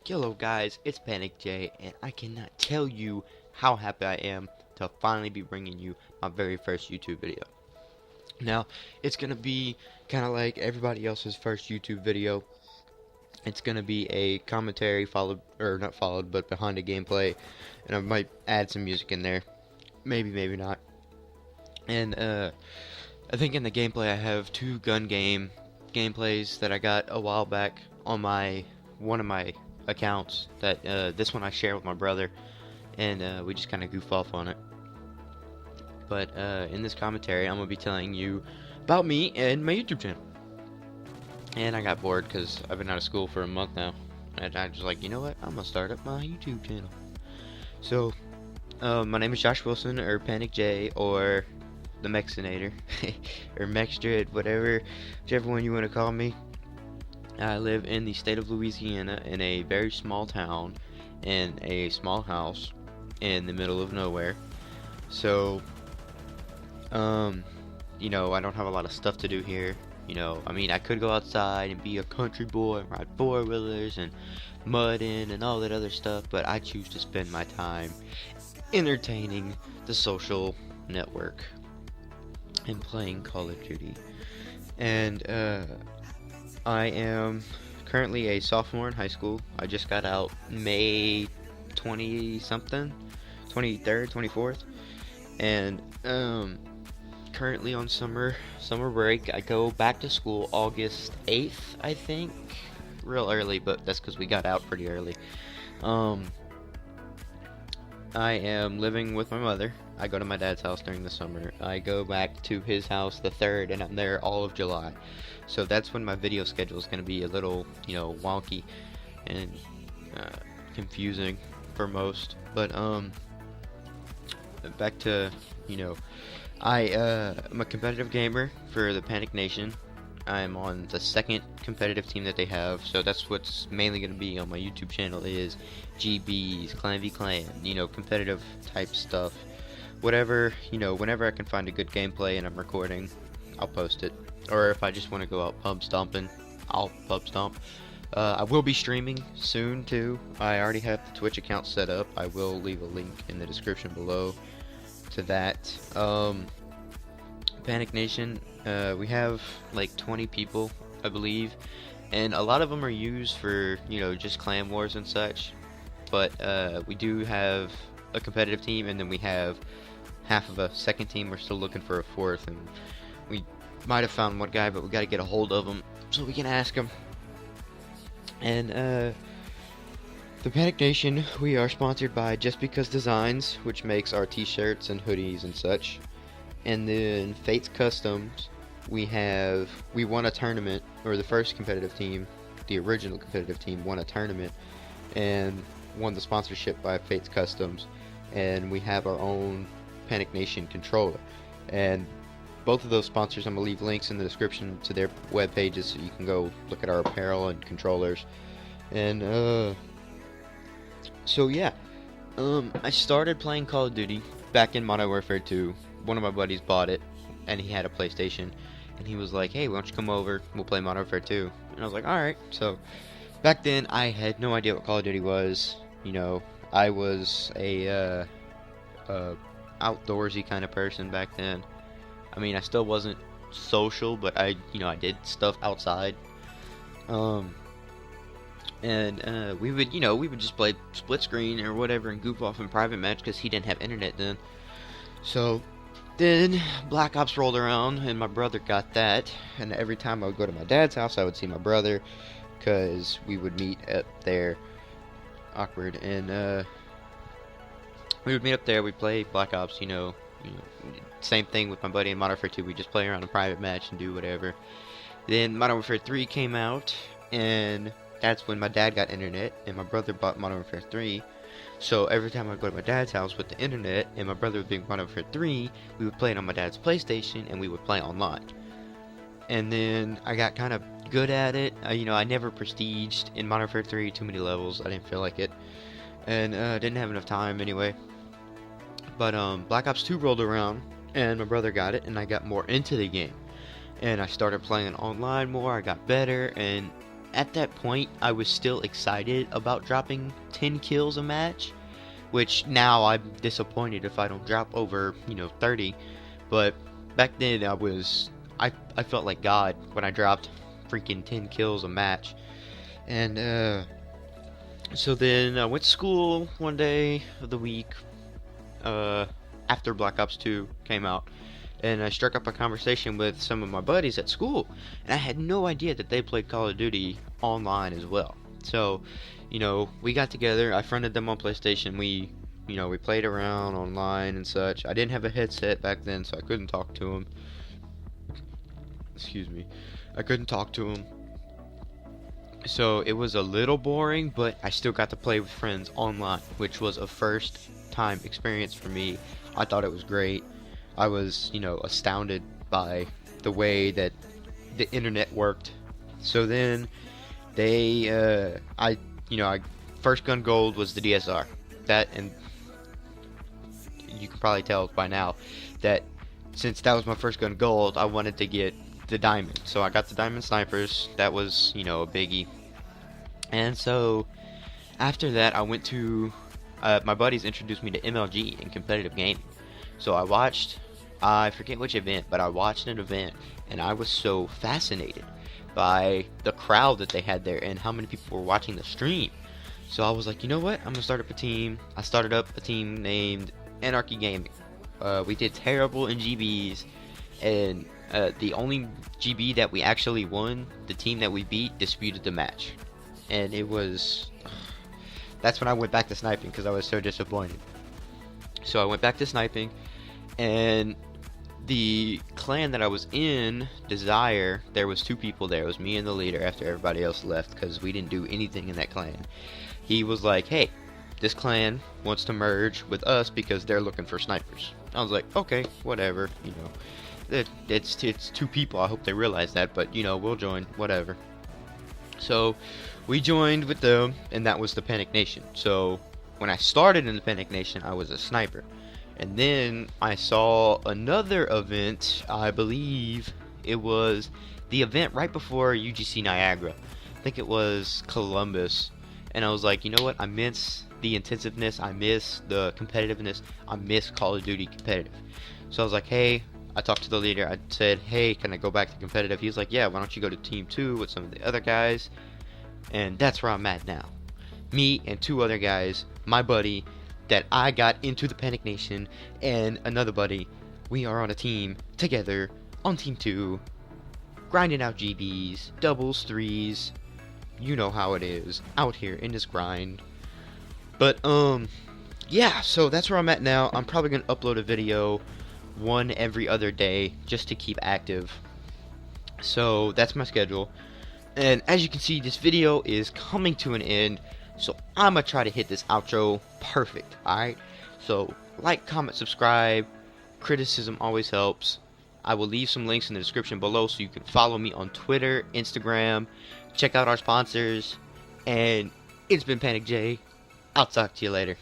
Hello guys, it's Panic J, and I cannot tell you how happy I am to finally be bringing you my very first YouTube video. Now, it's gonna be kind of like everybody else's first YouTube video. It's gonna be a commentary followed, or not followed, but behind a gameplay, and I might add some music in there. Maybe, maybe not. And I think in the gameplay I have two gun gameplays that I got a while back on one of my accounts. That this one I share with my brother, and we just kind of goof off on it. But in this commentary, I'm gonna be telling you about me and my YouTube channel. And I got bored because I've been out of school for a month now, and I was like, you know what? I'm gonna start up my YouTube channel. So, my name is Josh Wilson, or Panic J, or the Mexinator, or Mexdred, whichever one you want to call me. I live in the state of Louisiana in a very small town in a small house in the middle of nowhere. So, you know, I don't have a lot of stuff to do here. You know, I mean, I could go outside and be a country boy and ride four-wheelers and mudding and all that other stuff, but I choose to spend my time entertaining the social network and playing Call of Duty. And I am currently a sophomore in high school. I just got out May 20 something, 23rd, 24th, and currently on summer break. I go back to school August 8th, I think. Real early, but that's because we got out pretty early. I am living with my mother. I go to my dad's house during the summer. I go back to his house the 3rd, and I'm there all of July. So that's when my video schedule is going to be a little, you know, wonky and confusing for most. But back to, you know, I'm a competitive gamer for the Panic Nation. I'm on the second competitive team that they have, so that's what's mainly going to be on my YouTube channel is GBs, Clan v Clan, you know, competitive type stuff. Whatever, you know, whenever I can find a good gameplay and I'm recording, I'll post it. Or if I just want to go out pub stomping, I'll pub stomp. I will be streaming soon too. I already have the Twitch account set up. I will leave a link in the description below to that. Panic Nation, we have like 20 people, I believe, and a lot of them are used for, you know, just clan wars and such. But we do have a competitive team, and then we have half of a second team. We're still looking for a fourth, and we might have found one guy, but we got to get a hold of him so we can ask him. And the Panic Nation, we are sponsored by Just Because Designs, which makes our t-shirts and hoodies and such. And then Fates Customs, we won a tournament, or the first competitive team, the original competitive team, won a tournament and won the sponsorship by Fates Customs, and we have our own Panic Nation controller. And both of those sponsors, I'm going to leave links in the description to their web pages so you can go look at our apparel and controllers. And so yeah, I started playing Call of Duty back in Modern Warfare 2. One of my buddies bought it, and he had a PlayStation, and he was like, hey, why don't you come over, we'll play Modern Warfare 2. And I was like, alright. So back then I had no idea what Call of Duty was. You know, I was a outdoorsy kind of person back then. I mean, I still wasn't social, but I did stuff outside. And we would just play split screen or whatever and goof off in private match because he didn't have internet then. So then Black Ops rolled around, and my brother got that. And every time I would go to my dad's house, I would see my brother, because we would meet up there. Awkward. And we would meet up there. We'd play Black Ops. You know, same thing with my buddy in Modern Warfare 2. We just play around in private match and do whatever. Then Modern Warfare 3 came out, and that's when my dad got internet, and my brother bought Modern Warfare 3. So every time I go to my dad's house with the internet, and my brother would be Modern Warfare 3, we would play it on my dad's PlayStation, and we would play online. And then I got kind of good at it. I never prestiged in Modern Warfare 3 too many levels. I didn't feel like it, and didn't have enough time anyway. But Black Ops 2 rolled around, and my brother got it, and I got more into the game. And I started playing online more. I got better, and at that point, I was still excited about dropping 10 kills a match, which now I'm disappointed if I don't drop over, 30. But back then I felt like God when I dropped freaking 10 kills a match. And so then I went to school one day of the week after Black Ops 2 came out, and I struck up a conversation with some of my buddies at school, and I had no idea that they played Call of Duty online as well. So, we got together, I friended them on PlayStation, we played around online and such. I didn't have a headset back then, so I couldn't talk to them. Excuse me. I couldn't talk to them. So it was a little boring, but I still got to play with friends online, which was a first time experience for me. I thought it was great. I was, astounded by the way that the internet worked. So then I first gun gold was the DSR. That, and you can probably tell by now that since that was my first gun gold, I wanted to get the diamond. So I got the diamond snipers. That was, a biggie. And so after that, I went to my buddies introduced me to MLG in competitive gaming. So I forget which event, but I watched an event, and I was so fascinated by the crowd that they had there and how many people were watching the stream. So I was like, you know what? I'm gonna start up a team. I started up a team named Anarchy Gaming. We did terrible in GBs, and the only GB that we actually won, the team that we beat, disputed the match. And it was... That's when I went back to sniping, because I was so disappointed. So I went back to sniping, and the clan that I was in, Desire, there was 2 people there. It was me and the leader after everybody else left, because we didn't do anything in that clan. He was like, hey, this clan wants to merge with us because they're looking for snipers. I was like, okay, whatever, it's 2 people. I hope they realize that, but we'll join, whatever. So we joined with them, and that was the Panic Nation. So when I started in the Panic Nation, I was a sniper, and then I saw another event. I believe it was the event right before UGC Niagara. I think it was Columbus, and I was like, you know what? I miss the intensiveness. I miss the competitiveness. I miss Call of Duty competitive. So I was like, hey. I talked to the leader. I said, hey, can I go back to competitive? He was like, yeah, why don't you go to Team 2 with some of the other guys? And that's where I'm at now. Me and 2 other guys, my buddy that I got into the Panic Nation, and another buddy, we are on a team together on Team 2, grinding out GBs, doubles, threes. You know how it is out here in this grind. But, yeah, so that's where I'm at now. I'm probably going to upload a video one every other day just to keep active. So that's my schedule, and as you can see, this video is coming to an end, so I'm gonna try to hit this outro perfect. Alright, so like, comment, subscribe. Criticism always helps. I will leave some links in the description below so you can follow me on Twitter, Instagram, check out our sponsors, and it's been Panic J. I'll talk to you later.